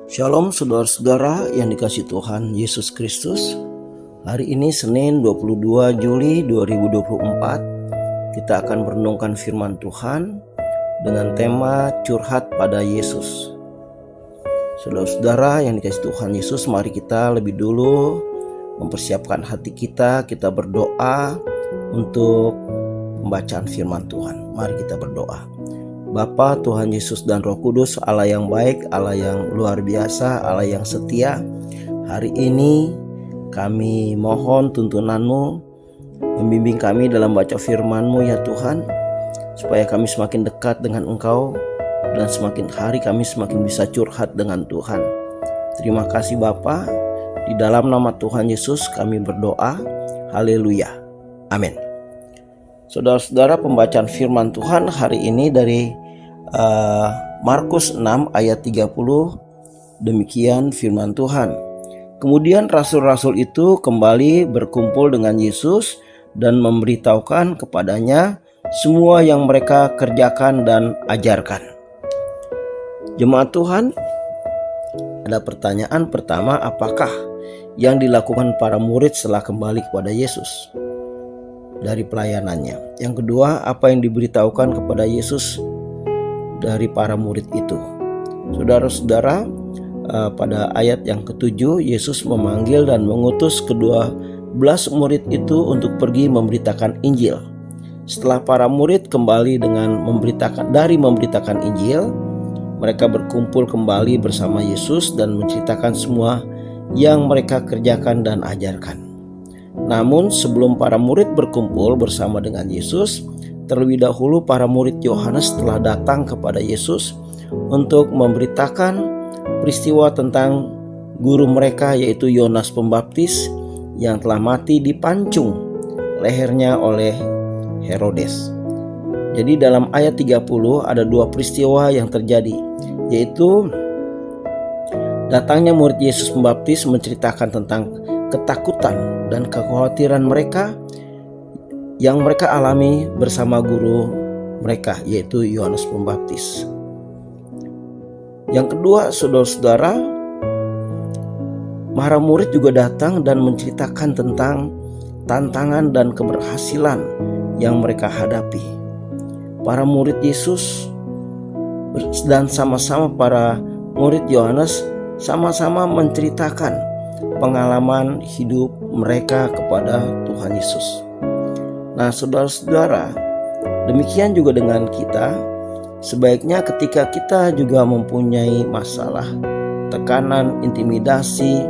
Shalom saudara-saudara yang dikasihi Tuhan Yesus Kristus. Hari ini Senin 22 Juli 2024. Kita akan merenungkan firman Tuhan dengan tema curhat pada Yesus. Saudara-saudara yang dikasihi Tuhan Yesus, mari kita lebih dulu mempersiapkan hati kita berdoa untuk pembacaan firman Tuhan. Mari kita berdoa. Bapa, Tuhan Yesus dan Roh Kudus, Allah yang baik, Allah yang luar biasa, Allah yang setia, hari ini kami mohon tuntunan-Mu, membimbing kami dalam baca firman-Mu ya Tuhan, supaya kami semakin dekat dengan Engkau dan semakin hari kami semakin bisa curhat dengan Tuhan. Terima kasih Bapa, di dalam nama Tuhan Yesus kami berdoa, haleluya, amin. Saudara-saudara, pembacaan firman Tuhan hari ini dari Markus 6 ayat 30. Demikian firman Tuhan. Kemudian rasul-rasul itu kembali berkumpul dengan Yesus dan memberitahukan kepadanya semua yang mereka kerjakan dan ajarkan. Jemaat Tuhan, ada pertanyaan pertama, apakah yang dilakukan para murid setelah kembali kepada Yesus dari pelayanannya? Yang kedua, apa yang diberitahukan kepada Yesus dari para murid itu? Saudara-saudara, pada ayat yang ke-7, Yesus memanggil dan mengutus ke-12 murid itu untuk pergi memberitakan Injil. Setelah para murid kembali dengan memberitakan Injil, mereka berkumpul kembali bersama Yesus dan menceritakan semua yang mereka kerjakan dan ajarkan. Namun sebelum para murid berkumpul bersama dengan Yesus, terlebih dahulu para murid Yohanes telah datang kepada Yesus untuk memberitakan peristiwa tentang guru mereka, yaitu Yohanes Pembaptis yang telah mati dipancung lehernya oleh Herodes. Jadi dalam ayat 30 ada dua peristiwa yang terjadi, yaitu datangnya murid Yesus Pembaptis menceritakan tentang ketakutan dan kekhawatiran mereka yang mereka alami bersama guru mereka, yaitu Yohanes Pembaptis. Yang kedua, saudara-saudara, para murid juga datang dan menceritakan tentang tantangan dan keberhasilan yang mereka hadapi. Para murid Yesus dan sama-sama para murid Yohanes sama-sama menceritakan pengalaman hidup mereka kepada Tuhan Yesus. Nah, saudara-saudara, demikian juga dengan kita. Sebaiknya ketika kita juga mempunyai masalah, tekanan, intimidasi,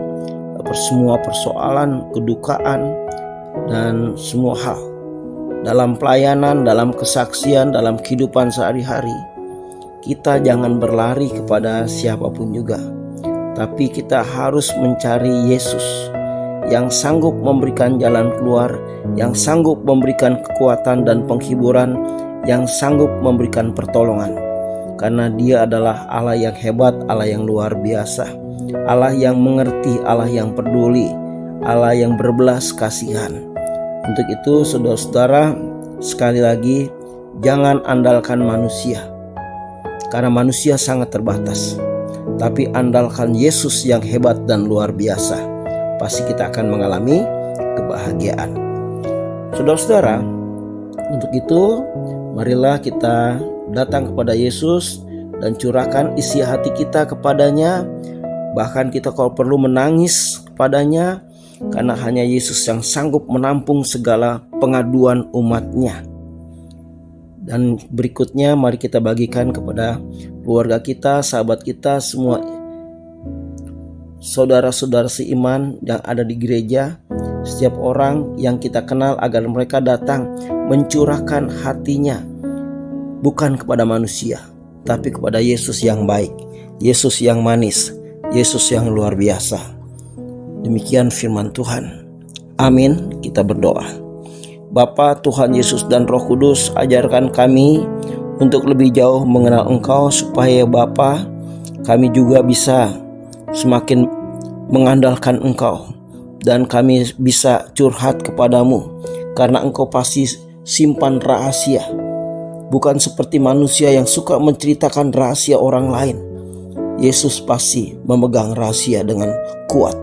semua persoalan, kedukaan, dan semua hal dalam pelayanan, dalam kesaksian, dalam kehidupan sehari-hari, kita jangan berlari kepada siapapun juga, tapi kita harus mencari Yesus yang sanggup memberikan jalan keluar, yang sanggup memberikan kekuatan dan penghiburan, yang sanggup memberikan pertolongan. Karena Dia adalah Allah yang hebat, Allah yang luar biasa, Allah yang mengerti, Allah yang peduli, Allah yang berbelas kasihan. Untuk itu saudara-saudara, sekali lagi, jangan andalkan manusia, karena manusia sangat terbatas. Tapi andalkan Yesus yang hebat dan luar biasa. Pasti kita akan mengalami kebahagiaan. Saudara-saudara, untuk itu marilah kita datang kepada Yesus dan curahkan isi hati kita kepadanya. Bahkan kita kalau perlu menangis kepadanya, karena hanya Yesus yang sanggup menampung segala pengaduan umatnya. Dan berikutnya mari kita bagikan kepada keluarga kita, sahabat kita, semua saudara-saudara seiman yang ada di gereja, setiap orang yang kita kenal, agar mereka datang mencurahkan hatinya bukan kepada manusia, tapi kepada Yesus yang baik, Yesus yang manis, Yesus yang luar biasa. Demikian firman Tuhan. Amin. Kita berdoa. Bapa, Tuhan Yesus dan Roh Kudus, ajarkan kami untuk lebih jauh mengenal Engkau, supaya Bapa, kami juga bisa semakin mengandalkan Engkau dan kami bisa curhat kepadamu, karena Engkau pasti simpan rahasia. Bukan seperti manusia yang suka menceritakan rahasia orang lain, Yesus pasti memegang rahasia dengan kuat.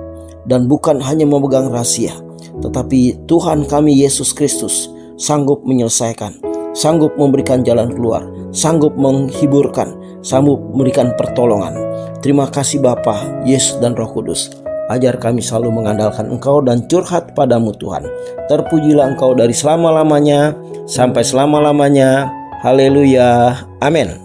Dan bukan hanya memegang rahasia, tetapi Tuhan kami Yesus Kristus sanggup menyelesaikan, sanggup memberikan jalan keluar, sanggup menghiburkan, sanggup memberikan pertolongan. Terima kasih Bapa, Yesus dan Roh Kudus. Ajar kami selalu mengandalkan Engkau dan curhat padamu Tuhan. Terpujilah Engkau dari selama-lamanya sampai selama-lamanya. Haleluya. Amin.